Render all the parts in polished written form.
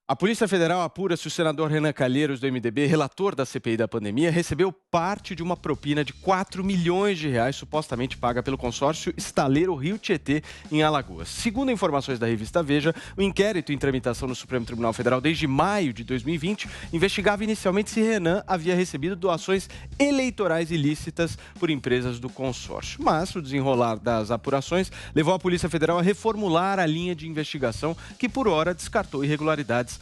A Polícia Federal apura se o senador Renan Calheiros, do MDB, relator da CPI da pandemia, recebeu parte de uma propina de 4 milhões de reais, supostamente paga pelo consórcio Estaleiro Rio Tietê, em Alagoas. Segundo informações da revista Veja, o inquérito em tramitação no Supremo Tribunal Federal desde maio de 2020 investigava inicialmente se Renan havia recebido doações eleitorais ilícitas por empresas do consórcio. Mas o desenrolar das apurações levou a Polícia Federal a reformular a linha de investigação, que por hora descartou irregularidades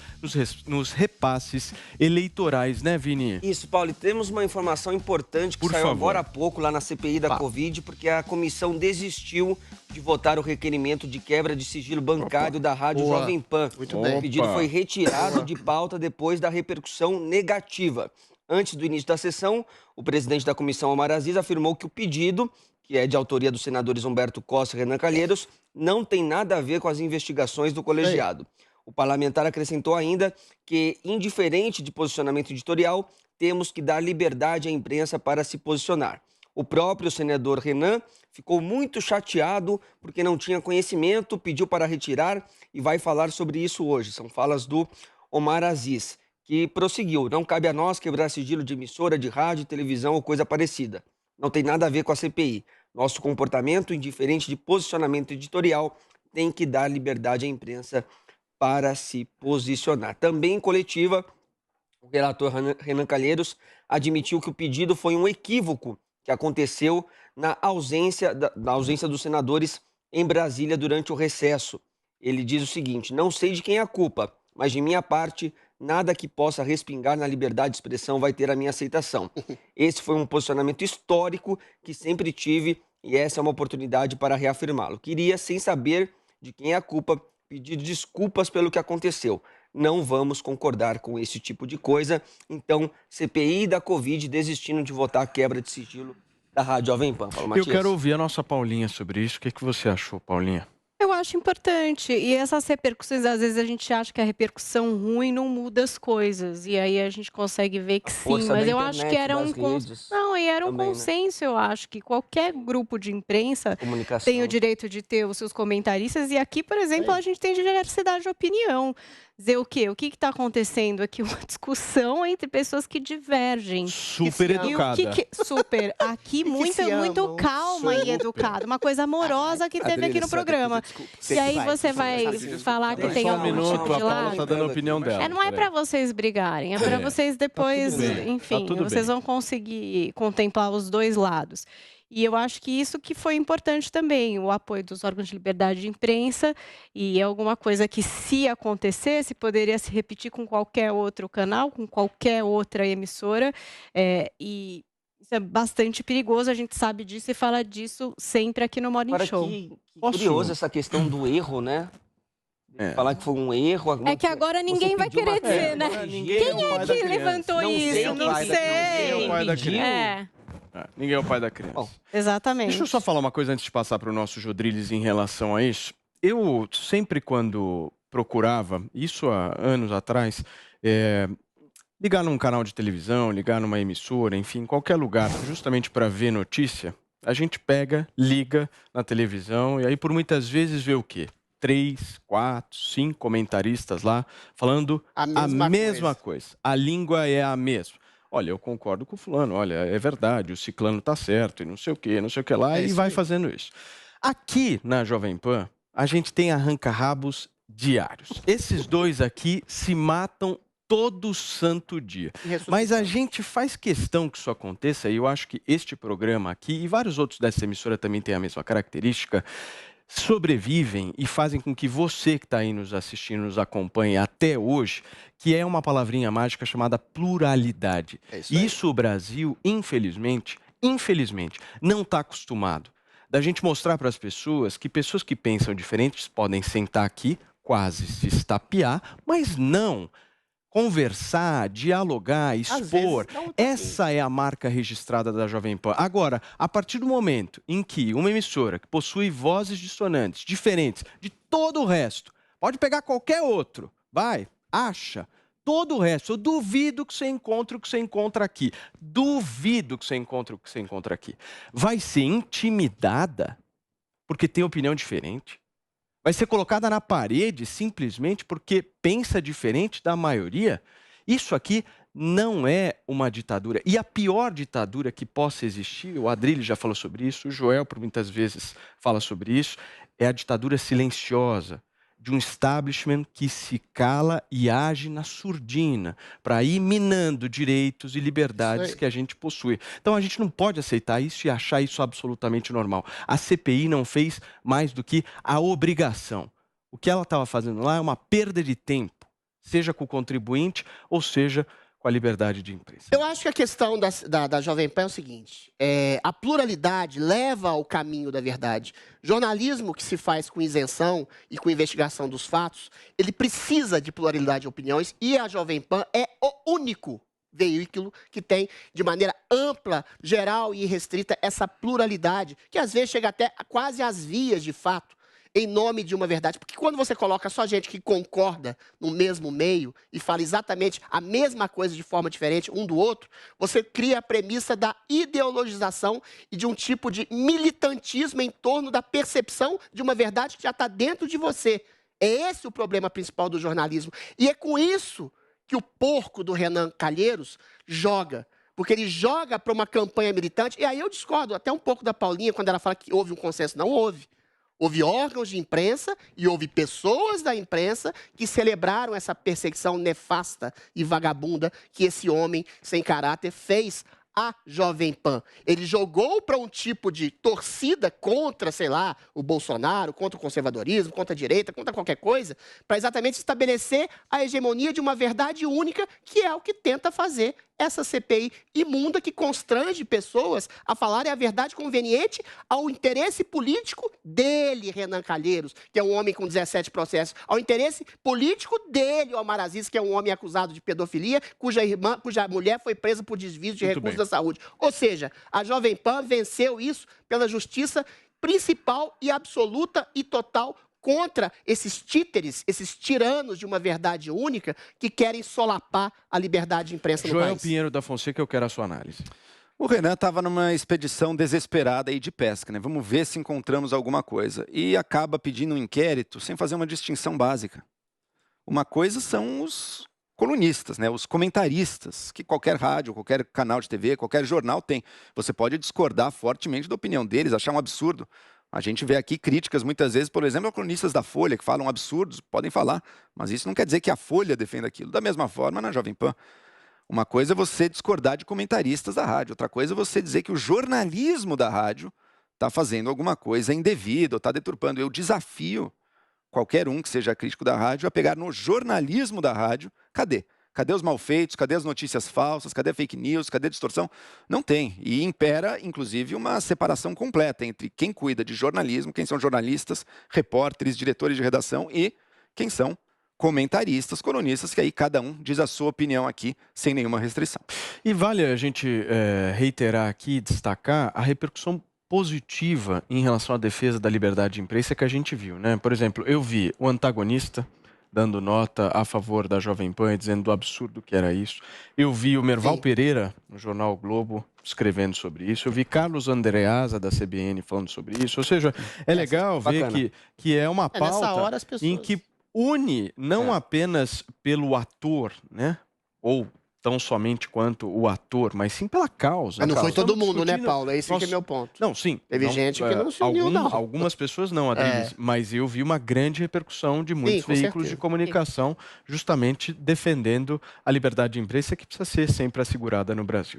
nos repasses eleitorais, né, Vini? Isso, Paulo. E temos uma informação importante que saiu agora há pouco lá na CPI da Covid, porque a comissão desistiu de votar o requerimento de quebra de sigilo bancário da Rádio Jovem Pan. Muito bem. O pedido foi retirado de pauta depois da repercussão negativa. Antes do início da sessão, o presidente da comissão, Omar Aziz, afirmou que o pedido, que é de autoria dos senadores Humberto Costa e Renan Calheiros, não tem nada a ver com as investigações do colegiado. O parlamentar acrescentou ainda que, indiferente de posicionamento editorial, temos que dar liberdade à imprensa para se posicionar. O próprio senador Renan ficou muito chateado porque não tinha conhecimento, pediu para retirar e vai falar sobre isso hoje. São falas do Omar Aziz, que prosseguiu: não cabe a nós quebrar sigilo de emissora, de rádio, televisão ou coisa parecida. Não tem nada a ver com a CPI. Nosso comportamento, indiferente de posicionamento editorial, tem que dar liberdade à imprensa para se posicionar. Também em coletiva, o relator Renan Calheiros admitiu que o pedido foi um equívoco que aconteceu na ausência dos senadores em Brasília durante o recesso. Ele diz o seguinte: não sei de quem é a culpa, mas de minha parte, nada que possa respingar na liberdade de expressão vai ter a minha aceitação. Esse foi um posicionamento histórico que sempre tive e essa é uma oportunidade para reafirmá-lo. Queria, sem saber de quem é a culpa, pedir desculpas pelo que aconteceu. Não vamos concordar com esse tipo de coisa. Então, CPI da Covid desistindo de votar a quebra de sigilo da Rádio Jovem Pan. Paulo Matias. Eu quero ouvir a nossa Paulinha sobre isso. O que você achou, Paulinha? Eu acho importante. E essas repercussões, às vezes a gente acha que a repercussão ruim não muda as coisas. E aí a gente consegue ver que sim. Mas eu acho que era um não, e era um consenso, eu acho que qualquer grupo de imprensa tem o direito de ter os seus comentaristas. E aqui, por exemplo, a gente tem diversidade de opinião. Dizer o quê? O que está acontecendo aqui? Uma discussão entre pessoas que divergem. Super educada. Super. Aqui muito calma e educada. Uma coisa amorosa que teve aqui no programa. E aí você vai falar que tem um minuto, a Paula está dando a opinião dela. Não é para vocês brigarem, é para vocês depois, enfim, vocês vão conseguir contemplar os dois lados. E eu acho que isso que foi importante também, o apoio dos órgãos de liberdade de imprensa, e é alguma coisa que, se acontecesse, poderia se repetir com qualquer outro canal, com qualquer outra emissora, e isso é bastante perigoso, a gente sabe disso e fala disso sempre aqui no Morning Show. Que curioso essa questão do erro, né? Falar que foi um erro. É que agora ninguém vai querer dizer, né? Quem é que levantou isso? Não sei. Ninguém é o pai da criança. Ninguém é o pai da criança. Exatamente. Deixa eu só falar uma coisa antes de passar para o nosso Jodriles em relação a isso. Eu sempre, quando procurava, isso há anos atrás, ligar num canal de televisão, ligar numa emissora, enfim, qualquer lugar, justamente para ver notícia, a gente pega, liga na televisão e aí por muitas vezes vê o quê? 3, 4, 5 comentaristas lá falando a mesma coisa. A língua é a mesma. Olha, eu concordo com o fulano, olha, é verdade, o ciclano tá certo, e não sei o que lá, e vai fazendo isso. Aqui na Jovem Pan, a gente tem arranca-rabos diários. Esses dois aqui se matam todo santo dia. Mas a gente faz questão que isso aconteça, e eu acho que este programa aqui, e vários outros dessa emissora também têm a mesma característica, sobrevivem e fazem com que você que está aí nos assistindo, nos acompanhe até hoje, que é uma palavrinha mágica chamada pluralidade. Isso o Brasil, infelizmente, não está acostumado. Da gente mostrar para as pessoas que pensam diferentes podem sentar aqui, quase se estapear, mas não conversar, dialogar, expor. Essa é a marca registrada da Jovem Pan. Agora, a partir do momento em que uma emissora que possui vozes dissonantes, diferentes de todo o resto, pode pegar qualquer outro, acha, todo o resto, eu duvido que você encontre o que você encontra aqui. Duvido que você encontre o que você encontra aqui. Vai ser intimidada porque tem opinião diferente. vai ser colocada na parede simplesmente porque pensa diferente da maioria? Isso aqui não é uma ditadura. E a pior ditadura que possa existir, o Adrilles já falou sobre isso, o Joel por muitas vezes fala sobre isso, é a ditadura silenciosa de um establishment que se cala e age na surdina, para ir minando direitos e liberdades que a gente possui. Então a gente não pode aceitar isso e achar isso absolutamente normal. A CPI não fez mais do que a obrigação. O que ela estava fazendo lá é uma perda de tempo, seja com o contribuinte ou seja com a liberdade de imprensa. Eu acho que a questão da Jovem Pan é o seguinte, a pluralidade leva ao caminho da verdade. Jornalismo que se faz com isenção e com investigação dos fatos, ele precisa de pluralidade de opiniões e a Jovem Pan é o único veículo que tem, de maneira ampla, geral e restrita, essa pluralidade, que às vezes chega até quase às vias de fato, em nome de uma verdade. Porque quando você coloca só gente que concorda no mesmo meio e fala exatamente a mesma coisa de forma diferente um do outro, você cria a premissa da ideologização e de um tipo de militantismo em torno da percepção de uma verdade que já está dentro de você. É esse o problema principal do jornalismo. E é com isso que o porco do Renan Calheiros joga. Porque ele joga para uma campanha militante. E aí eu discordo até um pouco da Paulinha quando ela fala que houve um consenso. Não houve. Houve órgãos de imprensa e houve pessoas da imprensa que celebraram essa perseguição nefasta e vagabunda que esse homem sem caráter fez à Jovem Pan. Ele jogou para um tipo de torcida contra, sei lá, o Bolsonaro, contra o conservadorismo, contra a direita, contra qualquer coisa, para exatamente estabelecer a hegemonia de uma verdade única, que é o que tenta fazer essa CPI imunda que constrange pessoas a falarem a verdade conveniente ao interesse político dele, Renan Calheiros, que é um homem com 17 processos, ao interesse político dele, o Omar Aziz, que é um homem acusado de pedofilia, cuja mulher foi presa por desvio de recursos da saúde. Ou seja, a Jovem Pan venceu isso pela justiça principal e absoluta e total contra esses títeres, esses tiranos de uma verdade única que querem solapar a liberdade de imprensa no país. Joel Pinheiro da Fonseca, eu quero a sua análise. O Renan estava numa expedição desesperada aí de pesca, né? Vamos ver se encontramos alguma coisa. E acaba pedindo um inquérito sem fazer uma distinção básica. Uma coisa são os colunistas, né? Os comentaristas, que qualquer rádio, qualquer canal de TV, qualquer jornal tem. Você pode discordar fortemente da opinião deles, achar um absurdo. A gente vê aqui críticas, muitas vezes, por exemplo, a colunistas da Folha, que falam absurdos, podem falar, mas isso não quer dizer que a Folha defenda aquilo. Da mesma forma, na Jovem Pan. Uma coisa é você discordar de comentaristas da rádio, outra coisa é você dizer que o jornalismo da rádio está fazendo alguma coisa indevida, ou está deturpando. Eu desafio qualquer um que seja crítico da rádio a pegar no jornalismo da rádio. Cadê? Cadê os malfeitos? Cadê as notícias falsas? Cadê a fake news? Cadê a distorção? Não tem. E impera, inclusive, uma separação completa entre quem cuida de jornalismo, quem são jornalistas, repórteres, diretores de redação e quem são comentaristas, colunistas, que aí cada um diz a sua opinião aqui, sem nenhuma restrição. E vale a gente reiterar aqui e destacar a repercussão positiva em relação à defesa da liberdade de imprensa que a gente viu, né? Por exemplo, eu vi o antagonista dando nota a favor da Jovem Pan, dizendo do absurdo que era isso. Eu vi o Merval Pereira, no jornal o Globo, escrevendo sobre isso. Eu vi Carlos Andreasa, da CBN, falando sobre isso. Ou seja, é legal ver que é uma pauta em que une não apenas pelo ator, né? Ou tão somente quanto o ator, mas sim pela causa. Mas não foi todo mundo, né, Paulo? É esse que é meu ponto. Não, sim. Teve gente que não se uniu, não. Algumas pessoas não, Adriles, mas eu vi uma grande repercussão de muitos veículos de comunicação justamente defendendo a liberdade de imprensa que precisa ser sempre assegurada no Brasil.